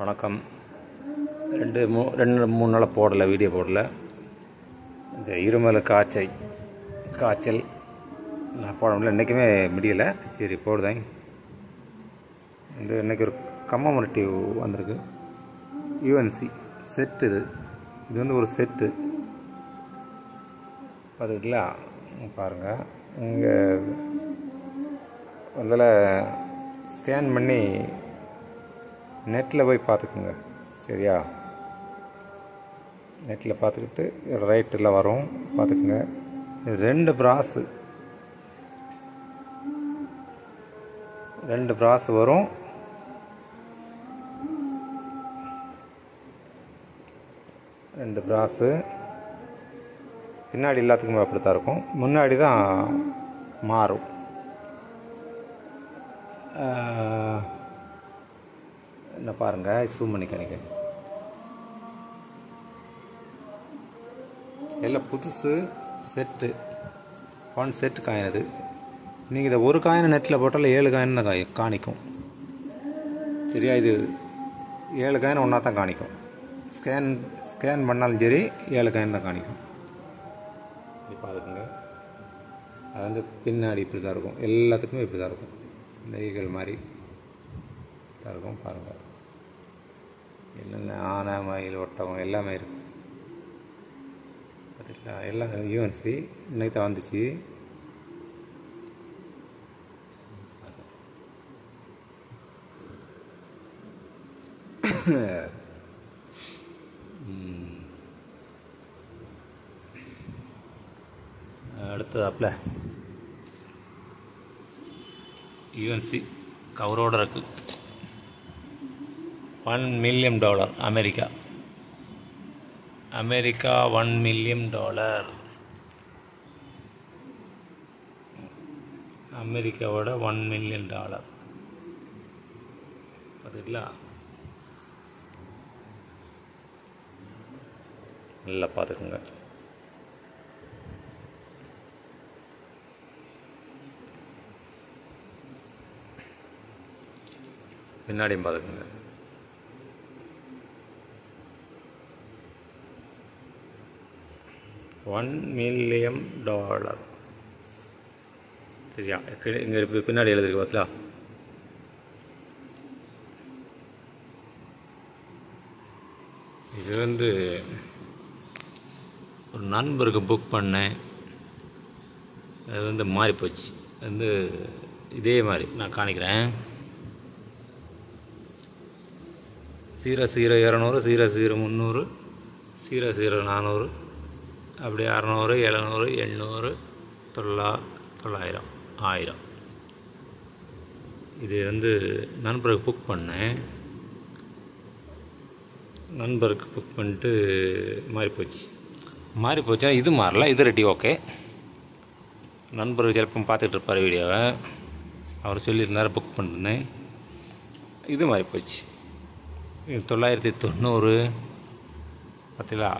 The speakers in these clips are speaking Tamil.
வணக்கம். ரெண்டு மூணு நாளாக போடலை, வீடியோ போடலை. இந்த இருமல் காய்ச்சல் நான் போட முடியல, இன்றைக்குமே முடியலை. சரி போடுதேன். இன்றைக்கி ஒரு கம்மமோட்டிவ் வந்திருக்கு, யூஎன்சி செட்டு. இது வந்து ஒரு செட்டு பார்த்துக்கிட்டா பாருங்கள். இங்கே அதில் ஸ்கேன் பண்ணி நெட்டில் போய் பார்த்துக்குங்க, சரியா? நெட்டில் பார்த்துக்கிட்டு ரைட்டில் வரும், பார்த்துக்குங்க. ரெண்டு ப்ராஸ் வரும். ரெண்டு ப்ராஸு பின்னாடி எல்லாத்துக்குமே அப்படி தான் இருக்கும், முன்னாடி தான் மாறும். என்ன பாருங்கள், ஜூம் பண்ணி கிடைக்கும். எல்லாம் புதுசு செட்டு, 1 செட்டு காயினது. நீங்கள் இதை ஒரு காயினை நெட்டில் போட்டால் 7 காயின் தான் காணிக்கும், சரியா? இது 7 காயின் ஒன்றா தான் காணிக்கும். ஸ்கேன் பண்ணாலும் சரி 7 காயின் தான் காணிக்கும். இப்போ அதுக்குங்க அது வந்து பின்னாடி இப்படி தான் இருக்கும், எல்லாத்துக்குமே இப்படி தான் இருக்கும். இந்த ஈகல் மாதிரி தான் இருக்கும். பாருங்கள், என்னென்ன ஆனை மயில் ஒட்டகம் எல்லாமே இருக்கும். பார்த்துங்களா? எல்லாம் யூஎன்சி இன்னைக்கு தான் வந்துச்சு. அடுத்ததாப்பில் யூஎன்சி கவரோடு இருக்குது. $1 million அமெரிக்கா $1 million. அமெரிக்காவோட $1 million பார்த்துங்களா? நல்லா பார்த்துக்குங்க. பின்னாடியும் பார்த்துக்குங்க. $1 million சரியா? இங்கே பின்னாடி எழுதிருக்கு பார்த்தா. இது வந்து ஒரு நண்பருக்கு புக் பண்ணேன், அது வந்து மாறிப்போச்சு. வந்து இதே மாதிரி நான் காணிக்கிறேன். 00 200, 00 300, 00 400, அப்படி 600, 700, 800, 900, 1000. இது வந்து நண்பருக்கு புக் பண்ணேன். நண்பருக்கு புக் பண்ணிட்டு மாறிப்போச்சா? இது மாறல, இது ரெடி. ஓகே, நண்பர் சிலப்பம் பார்த்துட்டு இருப்பார் வீடியோவை, அவர் சொல்லியிருந்தார் புக் பண்ணுறேன். இது மாறிப்போச்சு. 990 பார்த்தீங்களா?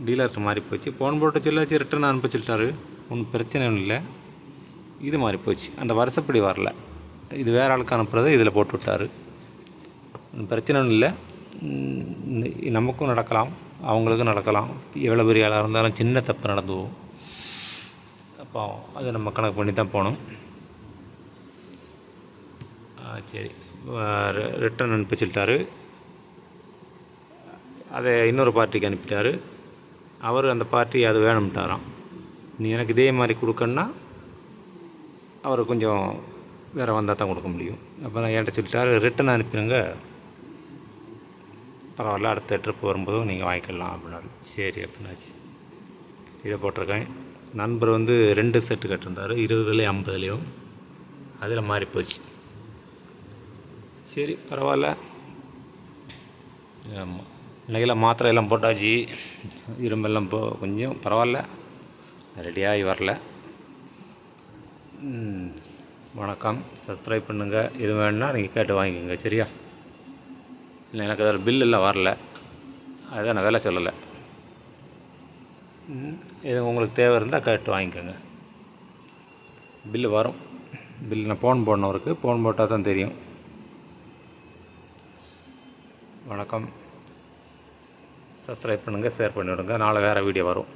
டீலர்கிட்ட மாறிப்போச்சு. ஃபோன் போட்டு சொல்லாச்சு, ரிட்டர்ன் அனுப்ப சொல்லிட்டாரு, ஒன்றும் பிரச்சனை இல்லை. இது மாறிப்போச்சு, அந்த வருஷப்படி வரல. இது வேறு ஆளுக்கு அனுப்புறதை இதில் போட்டு விட்டார், பிரச்சனை இல்லை. நமக்கும் நடக்கலாம், அவங்களுக்கும் நடக்கலாம். எவ்வளோ பெரிய ஆளாக இருந்தாலும் சின்ன தப்பு நடந்து போகும். அப்போ அதை நம்ம கணக்கு பண்ணி தான் போகணும். சரி, ரிட்டர்ன் அனுப்ப சொல்லிட்டாரு. அதை இன்னொரு பார்ட்டிக்கு அனுப்பிட்டார். அவர் அந்த பார்ட்டி அது வேணும்ட்டாராம். நீ எனக்கு இதே மாதிரி கொடுக்கணுன்னா அவர் கொஞ்சம் வேறு வந்தால் தான் கொடுக்க முடியும். அப்போ நான் என்கிட்ட சொல்லிட்டாரு, ரிட்டன் அனுப்பிடுங்க, பரவாயில்ல, அடுத்த ட்ரிப் வரும்போதும் நீங்கள் வாங்கிக்கலாம் அப்படின்னாரு. சரி அப்படின்னாச்சு. இதை போட்டிருக்கேன். நண்பர் வந்து 2 செட்டு கட்டிருந்தார், 20லேயும் 50லேயும். அதில் மாறிப்போச்சு. சரி பரவாயில்ல. ஆமாம், இன்றைக்கெல்லாம் மாத்திரை எல்லாம் போட்டாச்சு, இரும்பெல்லாம் கொஞ்சம் பரவாயில்ல, ரெடியாகி வரல. வணக்கம், சப்ஸ்கிரைப் பண்ணுங்கள். இது வேணுன்னா நீங்கள் கேட்டு வாங்கிக்கோங்க, சரியா? இல்லை எனக்கு அதில் பில்லெல்லாம் வரல, அதுதான் நான் வேலை சொல்லலை. இது உங்களுக்கு தேவை இருந்தால் கேட்டு வாங்கிக்கோங்க. பில்லு வரும். பில்லு நான் ஃபோன் போடணும், அவருக்கு ஃபோன் போட்டால் தான் தெரியும். வணக்கம். சப்ஸ்கிரைப் பண்ணுங்கள், ஷேர் பண்ணிவிடுங்க. நாளை வேறு வீடியோ வரும்.